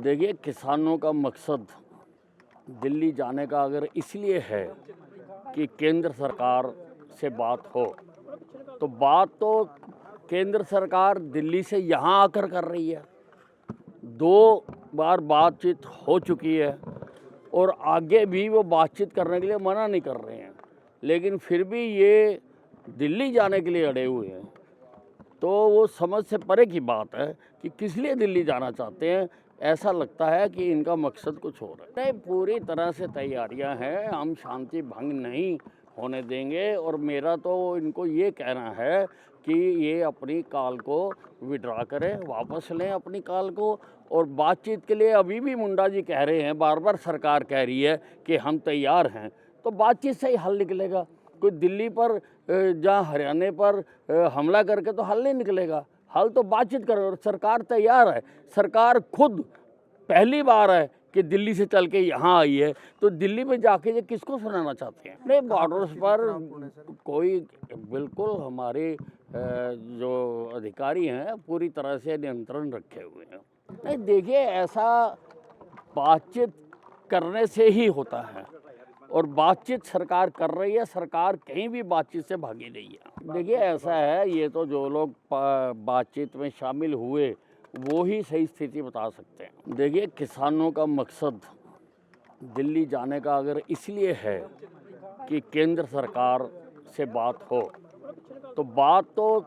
देखिए, किसानों का मकसद दिल्ली जाने का अगर इसलिए है कि केंद्र सरकार से बात हो, तो बात तो केंद्र सरकार दिल्ली से यहाँ आकर कर रही है। 2 बार बातचीत हो चुकी है और आगे भी वो बातचीत करने के लिए मना नहीं कर रहे हैं, लेकिन फिर भी ये दिल्ली जाने के लिए अड़े हुए हैं। तो वो समझ से परे की बात है कि किस लिए दिल्ली जाना चाहते हैं। ऐसा लगता है कि इनका मकसद कुछ और है। नहीं, पूरी तरह से तैयारियां हैं, हम शांति भंग नहीं होने देंगे। और मेरा तो इनको ये कहना है कि ये अपनी कॉल को विड्रॉ करें, वापस लें अपनी कॉल को। और बातचीत के लिए अभी भी मुंडा जी कह रहे हैं, बार बार सरकार कह रही है कि हम तैयार हैं, तो बातचीत से ही हल निकलेगा। कोई दिल्ली पर जहाँ हरियाणा पर हमला करके तो हल नहीं निकलेगा। हल तो बातचीत करो, और सरकार तैयार है। सरकार खुद पहली बार है कि दिल्ली से चल के यहाँ आई है, तो दिल्ली में जाके ये किसको सुनाना चाहते हैं? नहीं, बॉर्डर्स पर कोई बिल्कुल हमारे जो अधिकारी हैं पूरी तरह से नियंत्रण रखे हुए हैं। नहीं, देखिए, ऐसा बातचीत करने से ही होता है, और बातचीत सरकार कर रही है। सरकार कहीं भी बातचीत से भागी नहीं है। देखिए, ऐसा है, ये तो जो लोग बातचीत में शामिल हुए वो ही सही स्थिति बता सकते हैं। देखिए, किसानों का मकसद दिल्ली जाने का अगर इसलिए है कि केंद्र सरकार से बात हो, तो बात तो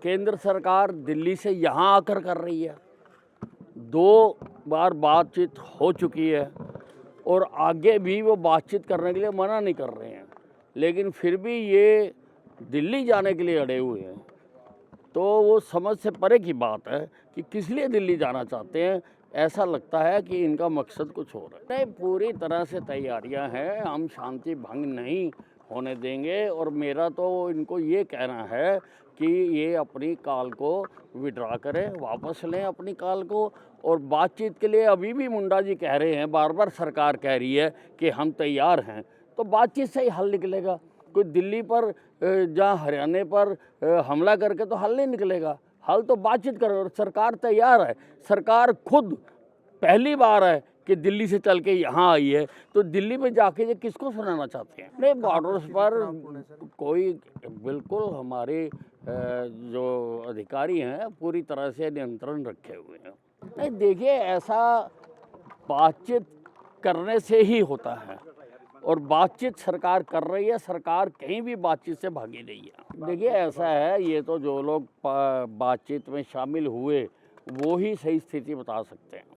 केंद्र सरकार दिल्ली से यहाँ आकर कर रही है। 2 बार बातचीत हो चुकी है और आगे भी वो बातचीत करने के लिए मना नहीं कर रहे हैं, लेकिन फिर भी ये दिल्ली जाने के लिए अड़े हुए हैं। तो वो समझ से परे की बात है कि किस लिए दिल्ली जाना चाहते हैं। ऐसा लगता है कि इनका मकसद कुछ और है। नहीं, पूरी तरह से तैयारियां हैं, हम शांति भंग नहीं होने देंगे। और मेरा तो इनको ये कहना है कि ये अपनी कॉल को विड्रॉ करें, वापस लें अपनी कॉल को। और बातचीत के लिए अभी भी मुंडा जी कह रहे हैं, बार बार सरकार कह रही है कि हम तैयार हैं, तो बातचीत से ही हल निकलेगा। कोई दिल्ली पर जहाँ हरियाणा पर हमला करके तो हल नहीं निकलेगा। हल तो बातचीत करो, और सरकार तैयार है। सरकार खुद पहली बार है कि दिल्ली से चल के यहाँ आई है, तो दिल्ली में जाके ये किसको सुनाना चाहते हैं? नहीं, बॉर्डर्स पर कोई बिल्कुल हमारे जो अधिकारी हैं पूरी तरह से नियंत्रण रखे हुए हैं। नहीं, देखिए, ऐसा बातचीत करने से ही होता है, और बातचीत सरकार कर रही है। सरकार कहीं भी बातचीत से भागी नहीं है। देखिए, ऐसा है, ये तो जो लोग बातचीत में शामिल हुए वो ही सही स्थिति बता सकते हैं।